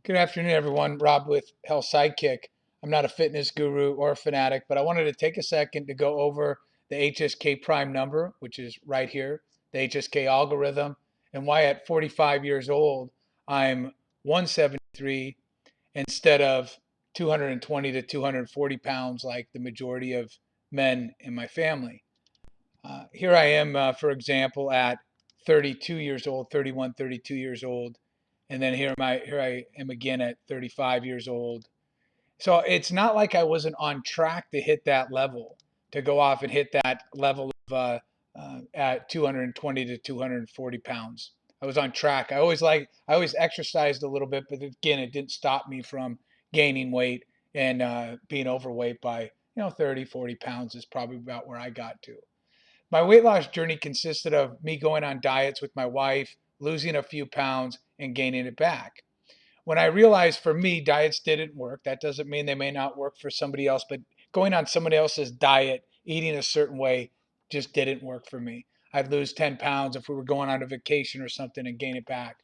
Good afternoon, everyone. Rob with Health Sidekick. I'm not a fitness guru or a fanatic, but I wanted to take a second to go over the HSK prime number, which is right here, the HSK algorithm, and why at 45 years old, I'm 173 instead of 220 to 240 pounds like the majority of men in my family. Here I am, for example, at 32 years old, 31, 32 years old, and then here I am again at 35 years old. So it's not like I wasn't on track to hit that level, to go off and hit that level of at 220 to 240 pounds. I was on track. I always exercised a little bit, but again, it didn't stop me from gaining weight and being overweight by 30, 40 pounds is probably about where I got to. My weight loss journey consisted of me going on diets with my wife, losing a few pounds, and gaining it back. When I realized for me, diets didn't work, that doesn't mean they may not work for somebody else, but going on somebody else's diet, eating a certain way, just didn't work for me. I'd lose 10 pounds if we were going on a vacation or something and gain it back.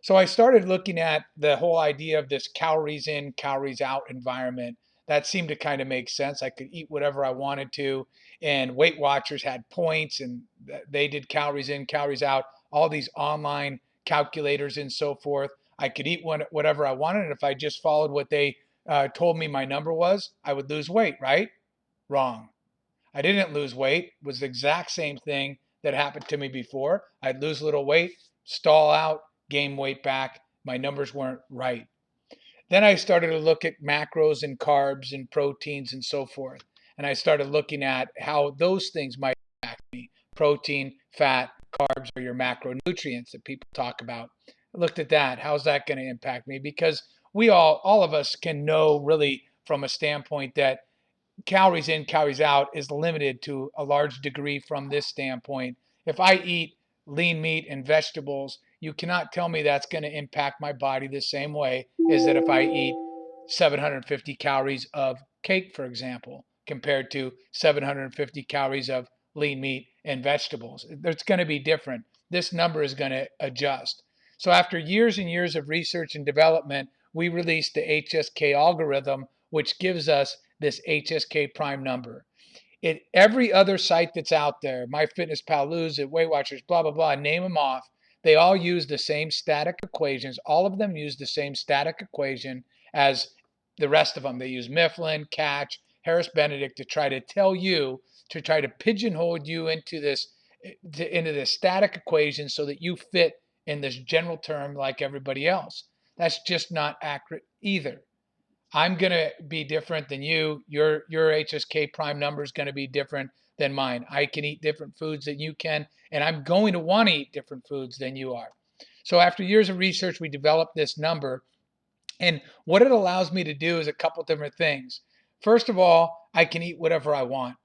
So I started looking at the whole idea of this calories in, calories out environment. That seemed to kind of make sense. I could eat whatever I wanted to, and Weight Watchers had points, and they did calories in, calories out, all these online calculators and so forth. I could eat whatever I wanted, and if I just followed what they told me my number was, I would lose weight, right? Wrong. I didn't lose weight. It was the exact same thing that happened to me before. I'd lose a little weight, stall out, gain weight back. My numbers weren't right. Then I started to look at macros and carbs and proteins and so forth. And I started looking at how those things might impact me. Protein, fat, carbs are your macronutrients that people talk about. I looked at that. How's that going to impact me? Because all of us can know really from a standpoint that calories in, calories out is limited to a large degree from this standpoint. If I eat lean meat and vegetables, you cannot tell me that's going to impact my body the same way as that if I eat 750 calories of cake, for example, compared to 750 calories of lean meat and vegetables. It's going to be different. This number is going to adjust. So after years and years of research and development, we released the HSK algorithm, which gives us this HSK prime number. Every other site that's out there, MyFitnessPal, Lose It, Weight Watchers, blah, blah, blah, name them off, they all use the same static equations. All of them use the same static equation as the rest of them. They use Mifflin, Catch, Harris Benedict to try to tell you, to try to pigeonhole you into this static equation so that you fit in this general term like everybody else. That's just not accurate either. I'm going to be different than you. Your HSK prime number is going to be different than mine. I can eat different foods than you can, and I'm going to want to eat different foods than you are. So after years of research, we developed this number, and what it allows me to do is a couple different things. First of all, I can eat whatever I want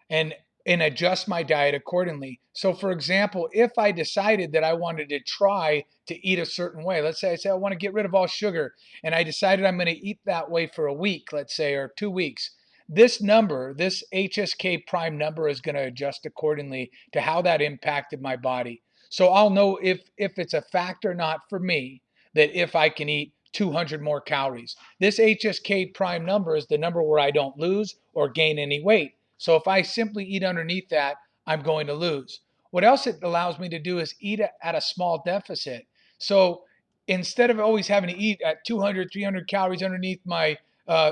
and adjust my diet accordingly. So for example, if I decided that I wanted to try to eat a certain way, let's say I say I want to get rid of all sugar and I decided I'm going to eat that way for a week, let's say, or 2 weeks. This number, this HSK prime number is going to adjust accordingly to how that impacted my body. So I'll know if it's a fact or not for me that if I can eat 200 more calories. This HSK prime number is the number where I don't lose or gain any weight. So if I simply eat underneath that, I'm going to lose. What else it allows me to do is eat at a small deficit. So instead of always having to eat at 200, 300 calories underneath my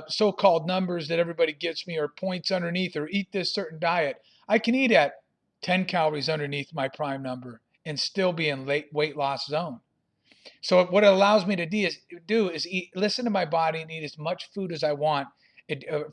so-called numbers that everybody gives me or points underneath or eat this certain diet, I can eat at 10 calories underneath my prime number and still be in late weight loss zone. So what it allows me to do is listen to my body and eat as much food as I want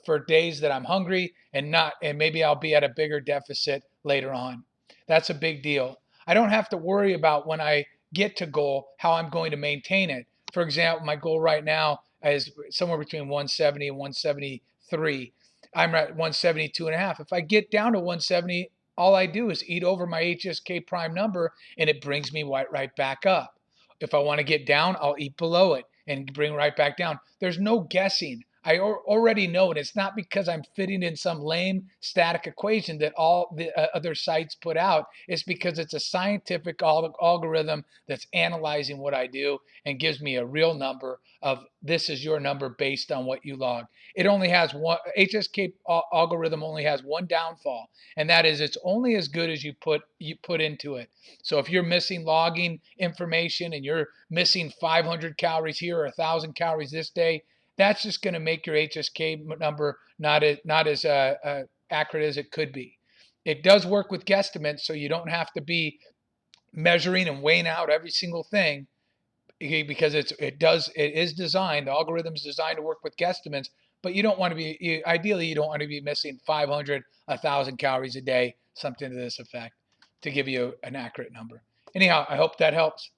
for days that I'm hungry and maybe I'll be at a bigger deficit later on. That's a big deal. I don't have to worry about when I get to goal how I'm going to maintain it. For example, my goal right now is somewhere between 170 and 173. I'm at 172 and a half. If I get down to 170, all I do is eat over my HSK prime number and it brings me right back up. If I want to get down, I'll eat below it and bring right back down. There's no guessing. I already know it. It's not because I'm fitting in some lame static equation that all the other sites put out. It's because it's a scientific algorithm that's analyzing what I do and gives me a real number of this is your number based on what you log. It only has one HSK algorithm only has one downfall, and that is it's only as good as you put into it. So if you're missing logging information and you're missing 500 calories here or 1,000 calories this day, that's just going to make your HSK number not as accurate as it could be. It does work with guesstimates, so you don't have to be measuring and weighing out every single thing, because it is designed, the algorithm is designed to work with guesstimates, but you don't want to be, ideally you don't want to be missing 500, 1,000 calories a day, something to this effect, to give you an accurate number. Anyhow, I hope that helps.